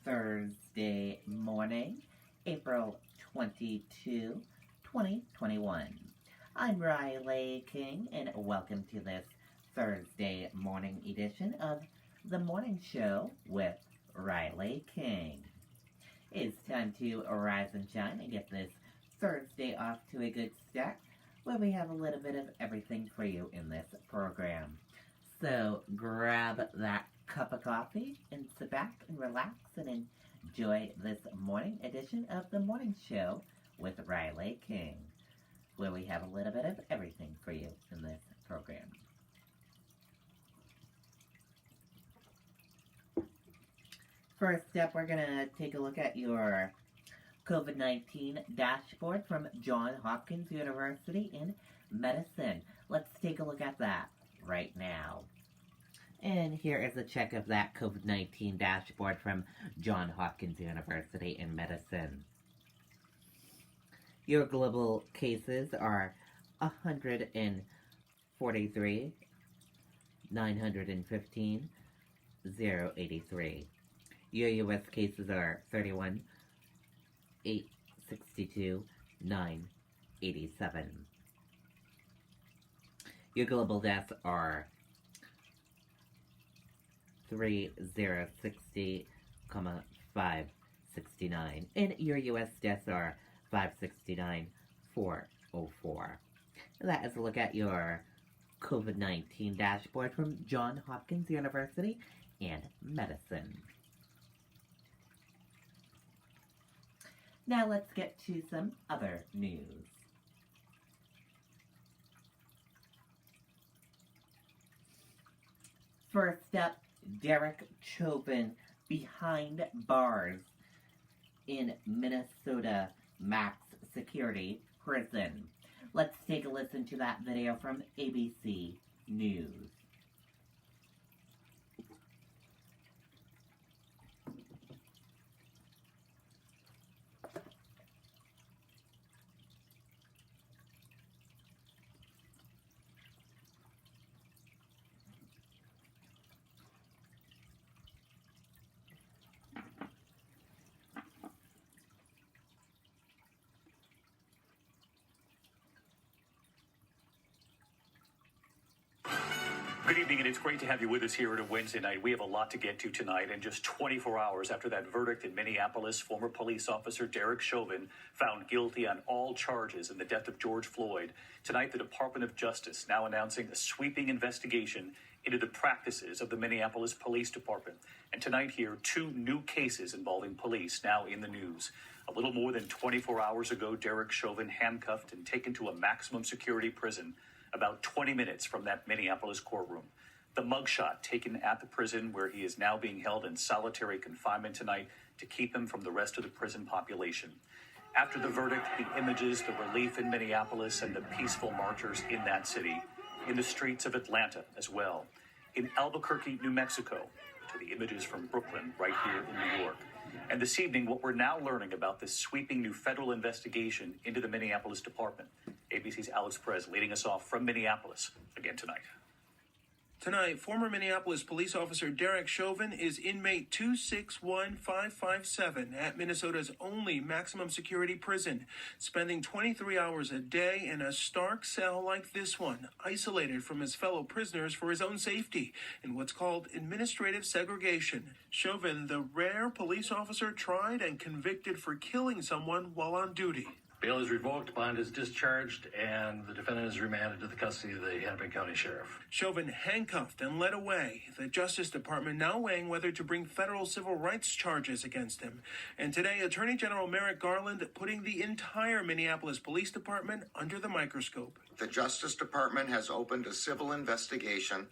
Thursday morning, April 22, 2021. I'm Riley King, and welcome to this Thursday morning edition of The Morning Show with Riley King. It's time to rise and shine and get this Thursday off to a good start, where we have a little bit of everything for you in this program. So grab that cup of coffee and sit back and relax and enjoy this morning edition of The Morning Show with Riley King, where we have a little bit of everything for you in this program. First up, we're going to take a look at your COVID-19 dashboard from Johns Hopkins University in Medicine. Let's take a look at that right now. And here is a check of that COVID-19 dashboard from Johns Hopkins University in Medicine. Your global cases are 143, 915, 083. Your U.S. cases are 31, 862, 987. Your global deaths are 3060, 569, and your U.S. deaths are 569, 404. And that is a look at your COVID-19 dashboard from Johns Hopkins University and Medicine. Now let's get to some other news. First up, Derek Chauvin behind bars in Minnesota max security prison. Let's take a listen to that video from ABC News. Good evening, and it's great to have you with us here at a Wednesday night. We have a lot to get to tonight, and just 24 hours after that verdict in Minneapolis, former police officer Derek Chauvin found guilty on all charges in the death of George Floyd. Tonight, the Department of Justice now announcing a sweeping investigation into the practices of the Minneapolis Police Department. And tonight here, 2 new cases involving police now in the news. A little more than 24 hours ago, Derek Chauvin handcuffed and taken to a maximum security prison about 20 minutes from that Minneapolis courtroom. The mugshot taken at the prison, where he is now being held in solitary confinement tonight to keep him from the rest of the prison population. After the verdict, the images, the relief in Minneapolis, and the peaceful marchers in that city, in the streets of Atlanta as well, in Albuquerque, New Mexico, to the images from Brooklyn right here in New York. And this evening, what we're now learning about this sweeping new federal investigation into the Minneapolis Department. ABC's Alex Perez leading us off from Minneapolis again tonight. Tonight, former Minneapolis police officer Derek Chauvin is inmate 261557 at Minnesota's only maximum security prison, spending 23 hours a day in a stark cell like this one, isolated from his fellow prisoners for his own safety in what's called administrative segregation. Chauvin, the rare police officer tried and convicted for killing someone while on duty. Bail is revoked, bond is discharged, and the defendant is remanded to the custody of the Hennepin County Sheriff. Chauvin handcuffed and led away. The Justice Department now weighing whether to bring federal civil rights charges against him. And today, Attorney General Merrick Garland putting the entire Minneapolis Police Department under the microscope. The Justice Department has opened a civil investigation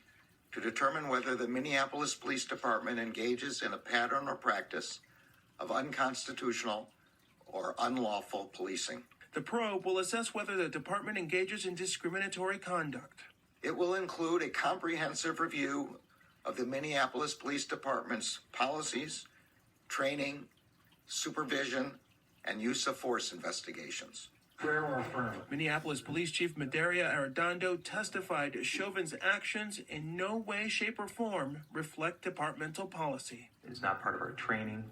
to determine whether the Minneapolis Police Department engages in a pattern or practice of unconstitutional or unlawful policing. The probe will assess whether the department engages in discriminatory conduct. It will include a comprehensive review of the Minneapolis Police Department's policies, training, supervision, and use of force investigations. Minneapolis Police Chief Medaria Arredondo testified Chauvin's actions in no way, shape, or form reflect departmental policy. It's not part of our training.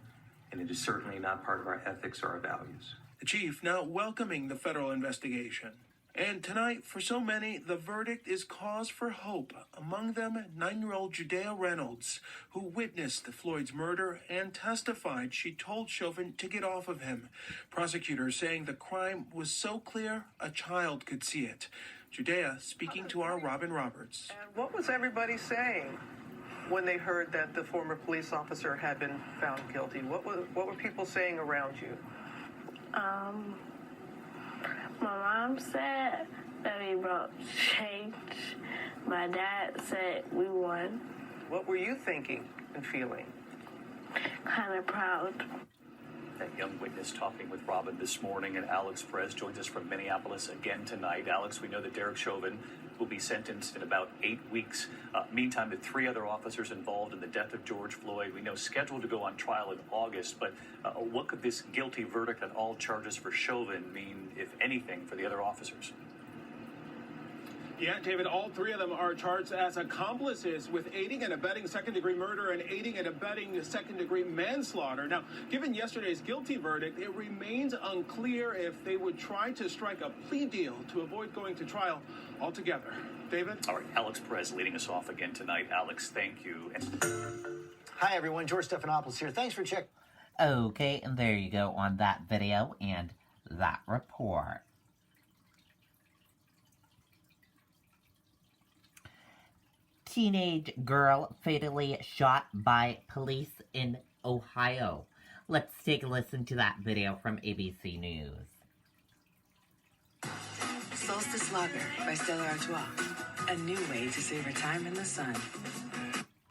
and it is certainly not part of our ethics or our values. The chief now welcoming the federal investigation. And tonight, for so many, the verdict is cause for hope. Among them, 9-year-old Judea Reynolds, who witnessed the Floyd's murder and testified she told Chauvin to get off of him. Prosecutors saying the crime was so clear, a child could see it. Judea speaking to our Robin Roberts. And what was everybody saying when they heard that the former police officer had been found guilty? What were people saying around you? My mom said that we brought change. My dad said we won. What were you thinking and feeling? Kind of proud. That young witness talking with Robin this morning, and Alex Perez joins us from Minneapolis again tonight. Alex, we know that Derek Chauvin will be sentenced in about 8 weeks. Meantime, the 3 other officers involved in the death of George Floyd, we know scheduled to go on trial in August, but what could this guilty verdict on all charges for Chauvin mean, if anything, for the other officers? Yeah, David, all 3 of them are charged as accomplices with aiding and abetting second-degree murder and aiding and abetting second-degree manslaughter. Now, given yesterday's guilty verdict, it remains unclear if they would try to strike a plea deal to avoid going to trial altogether. David? All right, Alex Perez leading us off again tonight. Alex, thank you. Hi, everyone. George Stephanopoulos here. Thanks for checking. Okay, and there you go on that video and that report. Teenage girl fatally shot by police in Ohio. Let's take a listen to that video from ABC News. Solstice Lager by Stella Artois. A new way to savor time in the sun.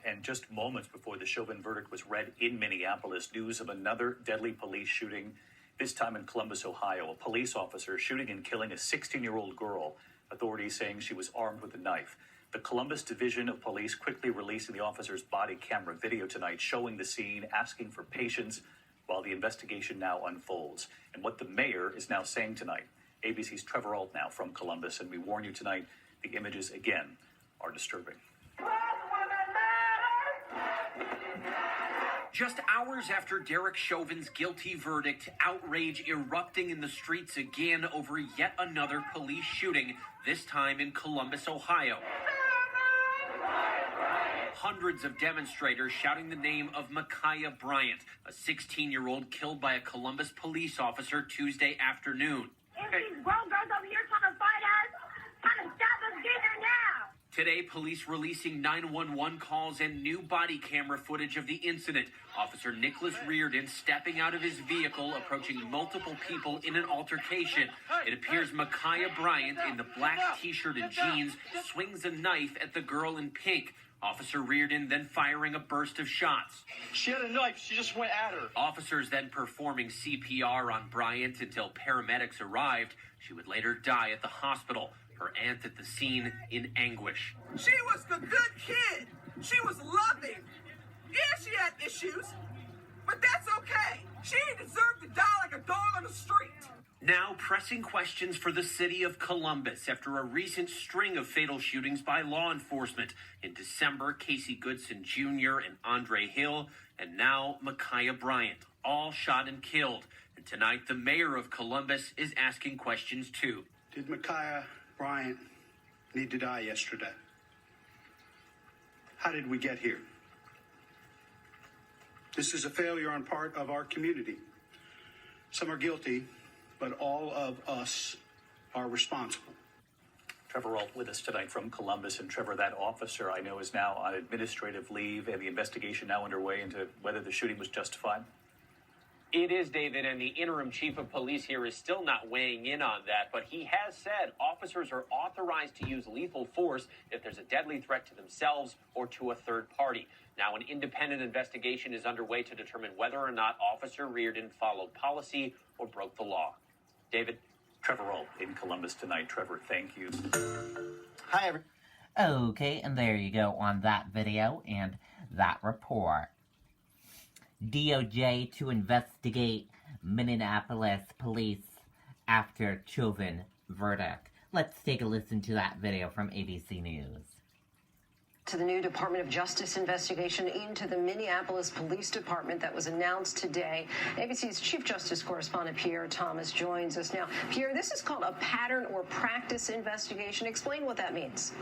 And just moments before the Chauvin verdict was read in Minneapolis, news of another deadly police shooting, this time in Columbus, Ohio. A police officer shooting and killing a 16-year-old girl, authorities saying she was armed with a knife. The Columbus Division of Police quickly releasing the officer's body camera video tonight, showing the scene, asking for patience while the investigation now unfolds. And what the mayor is now saying tonight. ABC's Trevor Ault now from Columbus, and we warn you tonight, the images, again, are disturbing. Just hours after Derek Chauvin's guilty verdict, outrage erupting in the streets again over yet another police shooting, this time in Columbus, Ohio. Hundreds of demonstrators shouting the name of Ma'Khia Bryant, a 16-year-old killed by a Columbus police officer Tuesday afternoon. If these grown girls over here trying to fight us, trying to stop us, get here now. Today, police releasing 911 calls and new body camera footage of the incident. Officer Nicholas Reardon stepping out of his vehicle, approaching multiple people in an altercation. It appears Ma'Khia Bryant, in the black t-shirt and jeans, swings a knife at the girl in pink. Officer Reardon then firing a burst of shots. She had a knife. She just went at her. Officers then performing CPR on Bryant until paramedics arrived. She would later die at the hospital. Her aunt at the scene in anguish. She was the good kid. She was loving. Yeah, she had issues, but that's okay. She deserved to die like a dog on the street. Now pressing questions for the city of Columbus after a recent string of fatal shootings by law enforcement. In December, Casey Goodson Jr. and Andre Hill, and now Ma'Khia Bryant, all shot and killed. And tonight, the mayor of Columbus is asking questions too. Did Ma'Khia Bryant need to die yesterday? How did we get here? This is a failure on part of our community. Some are guilty, but all of us are responsible. Trevor Ault with us tonight from Columbus. And Trevor, that officer I know is now on administrative leave, and the investigation now underway into whether the shooting was justified. It is, David, and the interim chief of police here is still not weighing in on that, but he has said officers are authorized to use lethal force if there's a deadly threat to themselves or to a third party. Now, an independent investigation is underway to determine whether or not Officer Reardon followed policy or broke the law. David? Trevor Ault in Columbus tonight. Trevor, thank you. Hi, everyone. Okay, and there you go on that video and that report. DOJ to investigate Minneapolis police after Chauvin verdict. Let's take a listen to that video from ABC News. to the new Department of Justice investigation into the Minneapolis Police Department that was announced today. ABC's Chief Justice correspondent Pierre Thomas joins us now. Pierre, this is called a pattern or practice investigation. Explain what that means.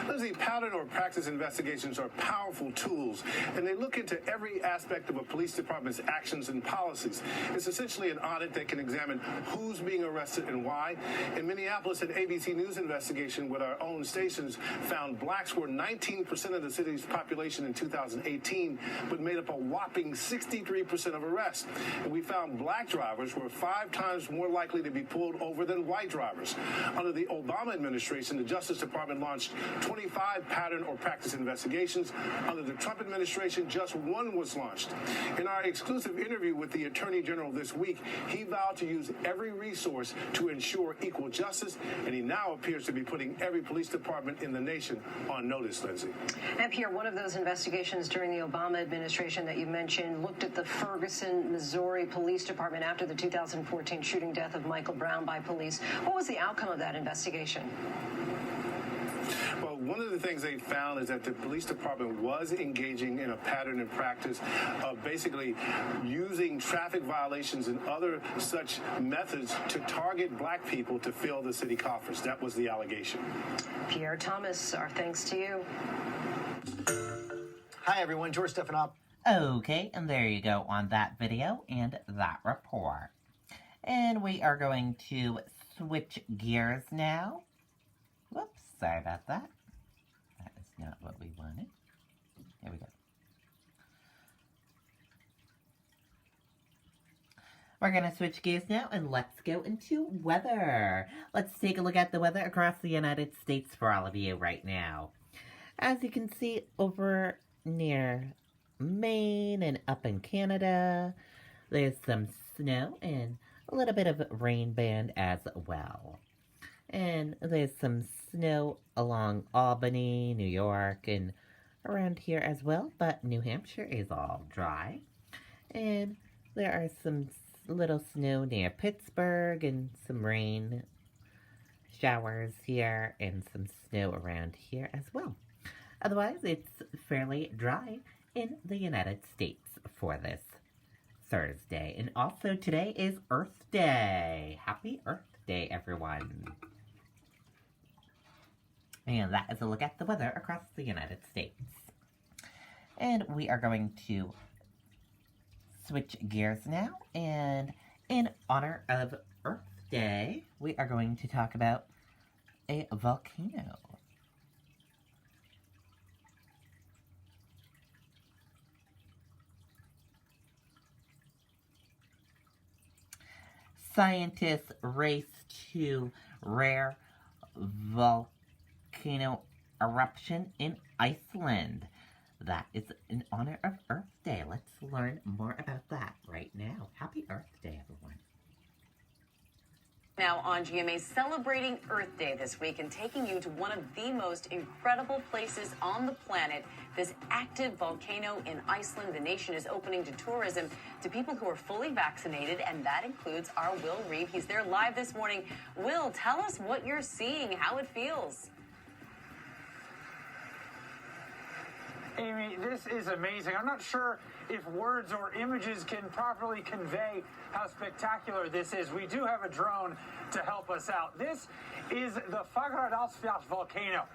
Lindsay, pattern or practice investigations are powerful tools, and they look into every aspect of a police department's actions and policies. It's essentially an audit that can examine who's being arrested and why. In Minneapolis, an ABC News investigation with our own stations found blacks were 19% of the city's population in 2018, but made up a whopping 63% of arrests. And we found black drivers were 5 times more likely to be pulled over than white drivers. Under the Obama administration, the Justice Department launched 25 pattern or practice investigations. Under the Trump administration, just 1 was launched. In our exclusive interview with the Attorney General this week, he vowed to use every resource to ensure equal justice, and he now appears to be putting every police department in the nation on notice, Lindsay. And Pierre, one of those investigations during the Obama administration that you mentioned looked at the Ferguson, Missouri Police Department after the 2014 shooting death of Michael Brown by police. What was the outcome of that investigation? Well, one of the things they found is that the police department was engaging in a pattern and practice of basically using traffic violations and other such methods to target black people to fill the city coffers. That was the allegation. Pierre Thomas, our thanks to you. Hi, everyone. George Stephanopoulos. Okay, and there you go on that video and that report. And we are going to switch gears now. Whoops, sorry about that. That is not what we wanted. Here we go. We're going to switch gears now, and let's go into weather. Let's take a look at the weather across the United States for all of you right now. As you can see over near Maine and up in Canada, there's some snow and a little bit of rain band as well. And there's some snow along Albany, New York, and around here as well, but New Hampshire is all dry. And there are some little snow near Pittsburgh and some rain showers here and some snow around here as well. Otherwise, it's fairly dry in the United States for this Thursday. And also today is Earth Day. Happy Earth Day, everyone. And that is a look at the weather across the United States. And we are going to switch gears now. And in honor of Earth Day, we are going to talk about a volcano. Scientists race to rare volcano eruption in Iceland. That is in honor of Earth Day. Let's learn more about that right now. Happy Earth Day, everyone. Now on GMA, celebrating Earth Day this week and taking you to one of the most incredible places on the planet, this active volcano in Iceland. The nation is opening to tourism to people who are fully vaccinated, and that includes our Will Reed. He's there live this morning. Will, tell us what you're seeing, how it feels. Amy, this is amazing. I'm not sure if words or images can properly convey how spectacular this is. We do have a drone to help us out. This is the Fagradalsfjall volcano.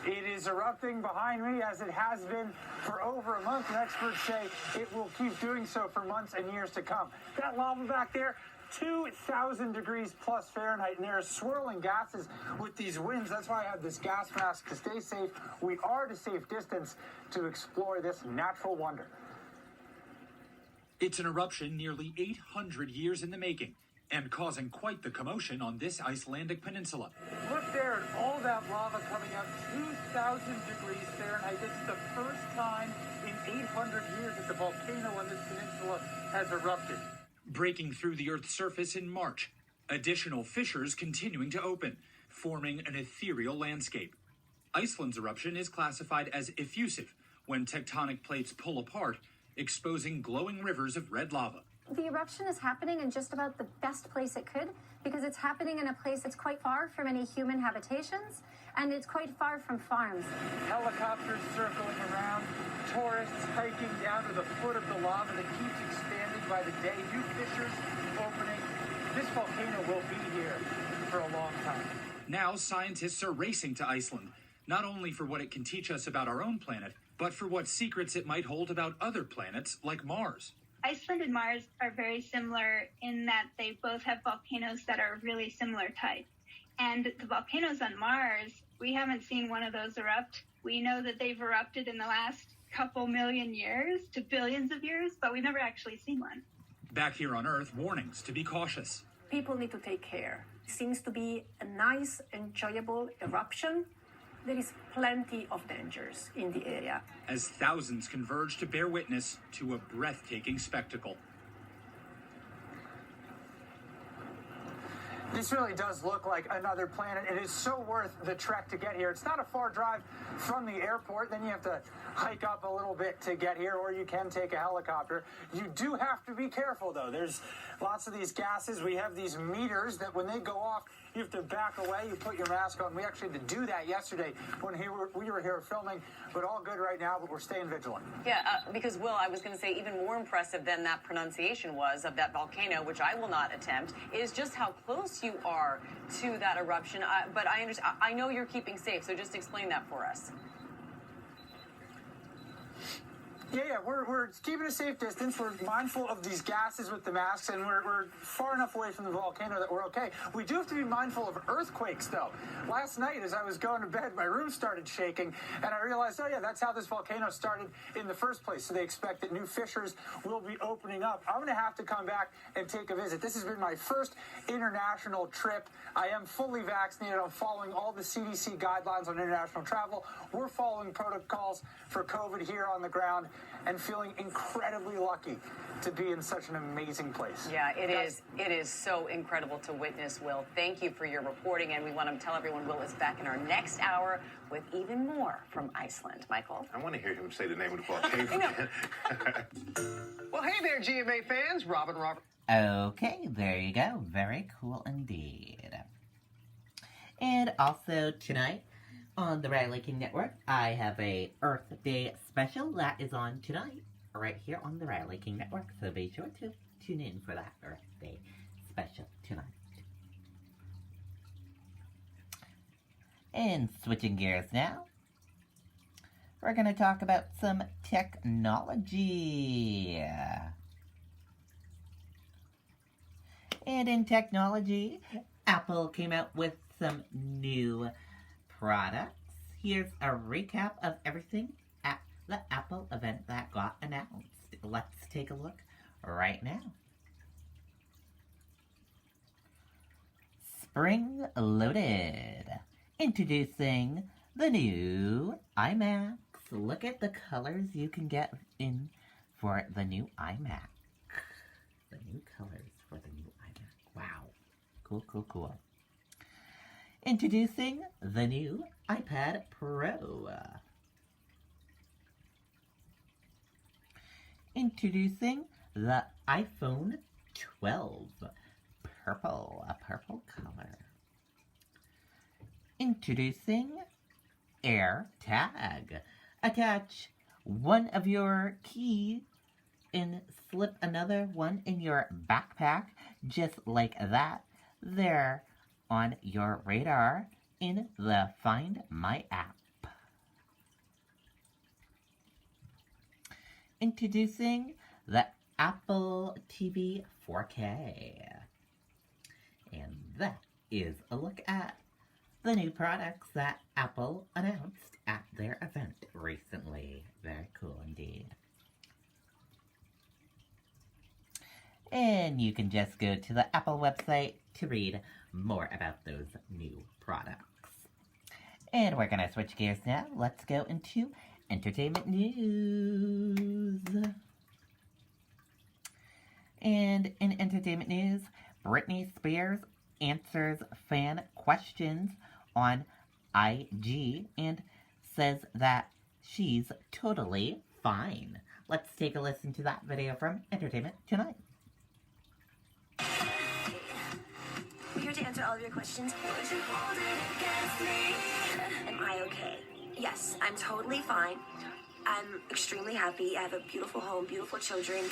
It is erupting behind me as it has been for over a month, and experts say it will keep doing so for months and years to come. That lava back there, 2,000 degrees plus Fahrenheit, and there are swirling gases with these winds. That's why I have this gas mask to stay safe. We are at a safe distance to explore this natural wonder. It's an eruption nearly 800 years in the making and causing quite the commotion on this Icelandic peninsula. Look there at all that lava coming out, 2,000 degrees Fahrenheit. This is the first time in 800 years that the volcano on this peninsula has erupted. Breaking through the Earth's surface in March, additional fissures continuing to open, forming an ethereal landscape. Iceland's eruption is classified as effusive when tectonic plates pull apart, exposing glowing rivers of red lava. The eruption is happening in just about the best place it could because it's happening in a place that's quite far from any human habitations. and it's quite far from farms. Helicopters circling around, tourists hiking down to the foot of the lava that keeps expanding by the day, new fissures opening. This volcano will be here for a long time. Now scientists are racing to Iceland, not only for what it can teach us about our own planet, but for what secrets it might hold about other planets like Mars. Iceland and Mars are very similar in that they both have volcanoes that are really similar type. And the volcanoes on Mars, we haven't seen one of those erupt. We know that they've erupted in the last couple million years to billions of years, but we've never actually seen one. Back here on Earth, warnings to be cautious. People need to take care. It seems to be a nice, enjoyable eruption. There is plenty of dangers in the area. As thousands converge to bear witness to a breathtaking spectacle. This really does look like another planet. It is so worth the trek to get here. It's not a far drive from the airport. Then you have to hike up a little bit to get here, or you can take a helicopter. You do have to be careful, though. There's lots of these gases. We have these meters that when they go off, you have to back away. You put your mask on. We actually had to do that yesterday when we were here filming, but all good right now, but we're staying vigilant. Yeah, because, Will, I was going to say even more impressive than that pronunciation was of that volcano, which I will not attempt, is just how close you are to that eruption. But I know you're keeping safe, so just explain that for us. Yeah, we're keeping a safe distance. We're mindful of these gases with the masks, and we're far enough away from the volcano that we're okay. We do have to be mindful of earthquakes, though. Last night, as I was going to bed, my room started shaking, and I realized, oh yeah, that's how this volcano started in the first place. So they expect that new fissures will be opening up. I'm going to have to come back and take a visit. This has been my first international trip. I am fully vaccinated. I'm following all the CDC guidelines on international travel. We're following protocols for COVID here on the ground, and feeling incredibly lucky to be in such an amazing place. Yeah, it is so incredible to witness, Will. Thank you for your reporting, and we want to tell everyone Will is back in our next hour with even more from Iceland. Michael? I want to hear him say the name of the volcano again. Well, hey there, GMA fans. Robert. Okay, there you go. Very cool indeed. And also tonight, on the Riley King Network, I have a Earth Day special that is on tonight, right here on the Riley King Network. So be sure to tune in for that Earth Day special tonight. And switching gears now, we're going to talk about some technology. And in technology, Apple came out with some new products. Here's a recap of everything at the Apple event that got announced. Let's take a look right now. Spring loaded. Introducing the new iMacs. Look at the colors you can get in for the new iMac. The new colors for the new iMac. Wow. Cool. Introducing the new iPad Pro. Introducing the iPhone 12. Purple, a purple color. Introducing AirTag. Attach one of your keys and slip another one in your backpack, just like that. There on your radar in the Find My app. Introducing the Apple TV 4K. And that is a look at the new products that Apple announced at their event recently. Very cool indeed. And you can just go to the Apple website to read more about those new products. And we're going to switch gears now. Let's go into entertainment news. And in entertainment news, Britney Spears answers fan questions on IG and says that she's totally fine. Let's take a listen to that video from Entertainment Tonight. We're here to answer answer all of your questions. Am I okay? Yes, I'm totally fine. I'm extremely happy. I have a beautiful home, beautiful children.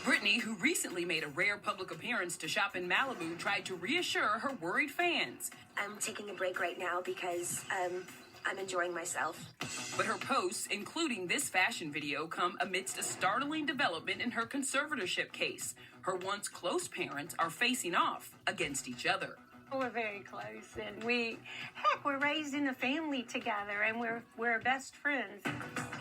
Britney, who recently made a rare public appearance to shop in Malibu, tried to reassure her worried fans. I'm taking a break right now because I'm enjoying myself. But her posts, including this fashion video, come amidst a startling development in her conservatorship case. Her once close parents are facing off against each other. We're very close, and we're raised in a family together, and we're best friends.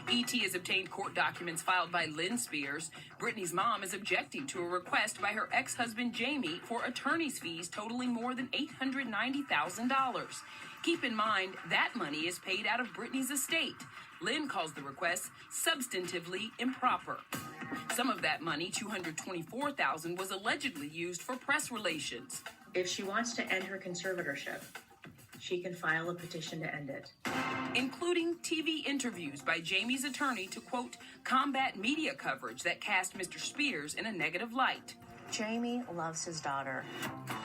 E.T. has obtained court documents filed by Lynn Spears. Britney's mom is objecting to a request by her ex-husband Jamie for attorney's fees totaling more than $890,000. Keep in mind, that money is paid out of Britney's estate. Lynn calls the request substantively improper. Some of that money, $224,000, was allegedly used for press relations. If she wants to end her conservatorship, she can file a petition to end it. Including TV interviews by Jamie's attorney to, quote, combat media coverage that cast Mr. Spears in a negative light. Jamie loves his daughter.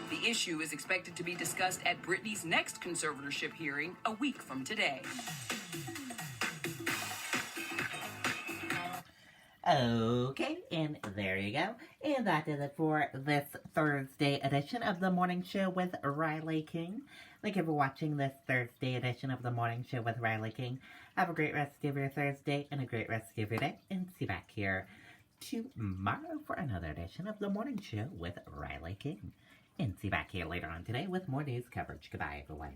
The issue is expected to be discussed at Britney's next conservatorship hearing a week from today. Okay, and there you go. And that is it for this Thursday edition of The Morning Show with Riley King. Thank you for watching this Thursday edition of The Morning Show with Riley King. Have a great rest of your Thursday and a great rest of your day. And see you back here tomorrow for another edition of The Morning Show with Riley King. And see you back here later on today with more news coverage. Goodbye, everyone.